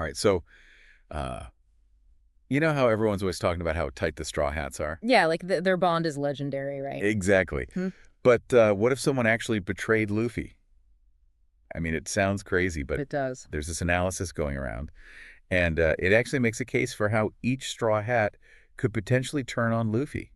All right, so uh, you know how everyone's always talking about how tight the Straw Hats are? Yeah, like their bond is legendary, right? Exactly. Hmm? But what if someone actually betrayed Luffy? I mean, it sounds crazy, but It does. there's this analysis going around, and it actually makes a case for how each Straw Hat could potentially turn on Luffy.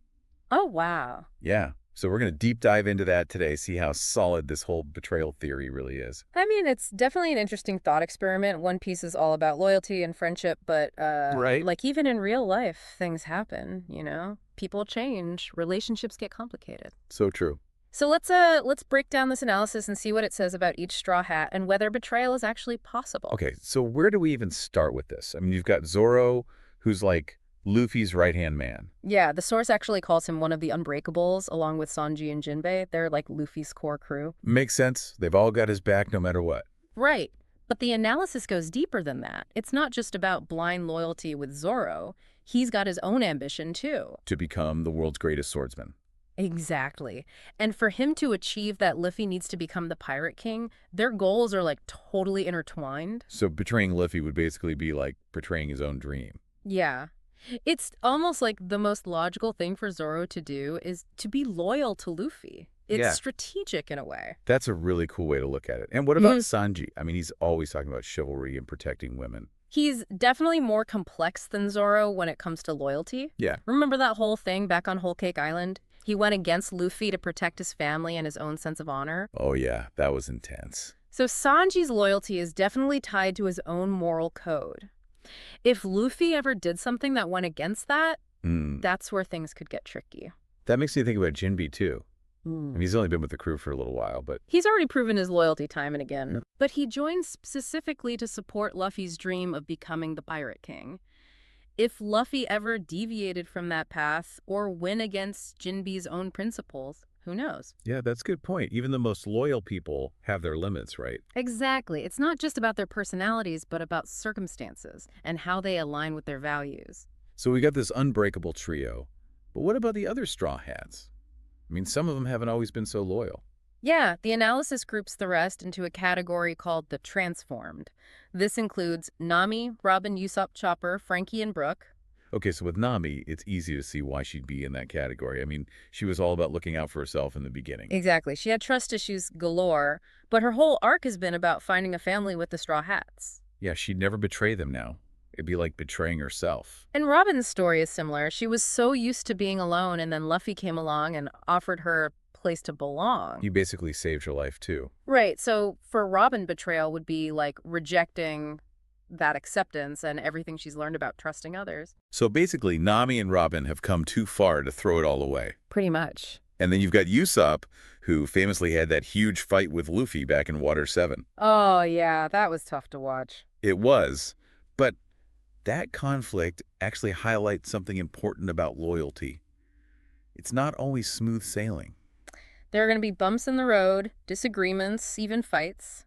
Oh, wow. Yeah, so we're going to deep dive into that today, see how solid this whole betrayal theory really is. I mean, it's definitely an interesting thought experiment. One Piece is all about loyalty and friendship, but Right. like even in real life, things happen, you know? People change, relationships get complicated. So true. So let's break down this analysis and see what it says about each straw hat and whether betrayal is actually possible. Okay, so where do we even start with this? I mean, you've got Zoro, who's like Luffy's right-hand man. Yeah, the source actually calls him one of the Unbreakables, along with Sanji and Jinbei. They're like Luffy's core crew. Makes sense. They've all got his back no matter what. Right. But the analysis goes deeper than that. It's not just about blind loyalty with Zoro. He's got his own ambition, too. To become the world's greatest swordsman. Exactly. And for him to achieve that Luffy needs to become the Pirate King, their goals are like totally intertwined. So betraying Luffy would basically be like betraying his own dream. Yeah. It's almost like the most logical thing for Zoro to do is to be loyal to Luffy. It's Yeah. strategic in a way. That's a really cool way to look at it. And what about Sanji? I mean, he's always talking about chivalry and protecting women. He's definitely more complex than Zoro when it comes to loyalty. Yeah. Remember that whole thing back on Whole Cake Island? He went against Luffy to protect his family and his own sense of honor. Oh, yeah. That was intense. So Sanji's loyalty is definitely tied to his own moral code. If Luffy ever did something that went against that, Hmm. that's where things could get tricky. That makes me think about Jinbe, too. I mean, he's only been with the crew for a little while, but He's already proven his loyalty time and again. Yep. But he joined specifically to support Luffy's dream of becoming the Pirate King. If Luffy ever deviated from that path or went against Jinbe's own principles, who knows? yeah, that's a good point. Even the most loyal people have their limits, right? Exactly. It's not just about their personalities, but about circumstances and how they align with their values. So we got this unbreakable trio. But what about the other Straw Hats? I mean, some of them haven't always been so loyal. Yeah, the analysis groups the rest into a category called the transformed. This includes Nami, Robin, Usopp, Chopper, Frankie, and Brook. Okay, so with Nami, it's easy to see why she'd be in that category. I mean, she was all about looking out for herself in the beginning. Exactly. She had trust issues galore, but her whole arc has been about finding a family with the Straw Hats. Yeah, she'd never betray them now. It'd be like betraying herself. And Robin's story is similar. She was so used to being alone, and then Luffy came along and offered her a place to belong. He basically saved her life, too. Right. So for Robin, betrayal would be like rejecting that acceptance and everything she's learned about trusting others. So basically, Nami and Robin have come too far to throw it all away. Pretty much. And then you've got Usopp, who famously had that huge fight with Luffy back in Water 7. Oh, yeah, that was tough to watch. It was, but that conflict actually highlights something important about loyalty. It's not always smooth sailing. There are going to be bumps in the road, disagreements, even fights.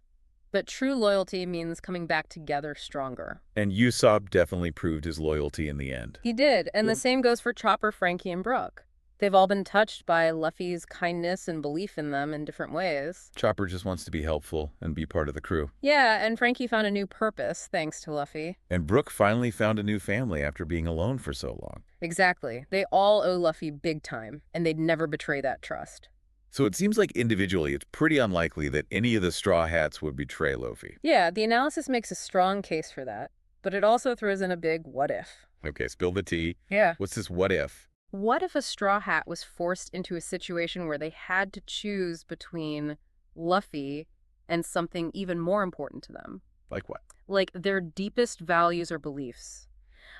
But true loyalty means coming back together stronger. And Usopp definitely proved his loyalty in the end. He did, and the same goes for Chopper, Frankie, and Brook. They've all been touched by Luffy's kindness and belief in them in different ways. Chopper just wants to be helpful and be part of the crew. Yeah, and Frankie found a new purpose thanks to Luffy. And Brook finally found a new family after being alone for so long. Exactly. They all owe Luffy big time, and they'd never betray that trust. So it seems like individually it's pretty unlikely that any of the Straw Hats would betray Luffy. Yeah, the analysis makes a strong case for that, but it also throws in a big what if. Okay, spill the tea. Yeah. What's this what if? What if a Straw Hat was forced into a situation where they had to choose between Luffy and something even more important to them? Like what? Like their deepest values or beliefs.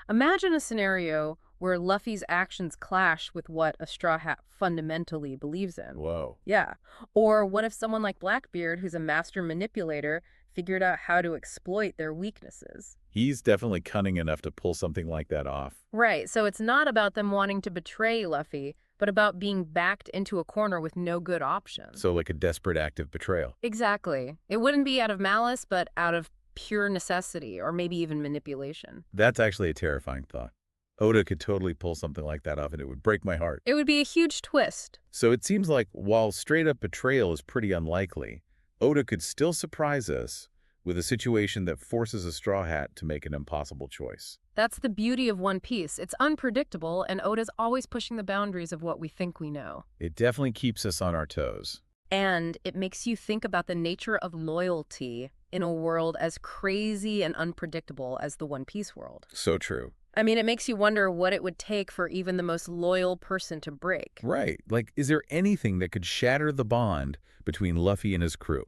Imagine a scenario where Luffy's actions clash with what a Straw Hat fundamentally believes in. Whoa. Yeah. Or what if someone like Blackbeard, who's a master manipulator, figured out how to exploit their weaknesses? He's definitely cunning enough to pull something like that off. Right, so it's not about them wanting to betray Luffy, but about being backed into a corner with no good option. So like a desperate act of betrayal. Exactly. It wouldn't be out of malice, but out of pure necessity, or maybe even manipulation. That's actually a terrifying thought. Oda could totally pull something like that off and it would break my heart. It would be a huge twist. So it seems like while straight up betrayal is pretty unlikely, Oda could still surprise us with a situation that forces a Straw Hat to make an impossible choice. That's the beauty of One Piece. It's unpredictable, and Oda's always pushing the boundaries of what we think we know. It definitely keeps us on our toes. And it makes you think about the nature of loyalty in a world as crazy and unpredictable as the One Piece world. So true. I mean, it makes you wonder what it would take for even the most loyal person to break. Right. Like, is there anything that could shatter the bond between Luffy and his crew?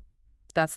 That's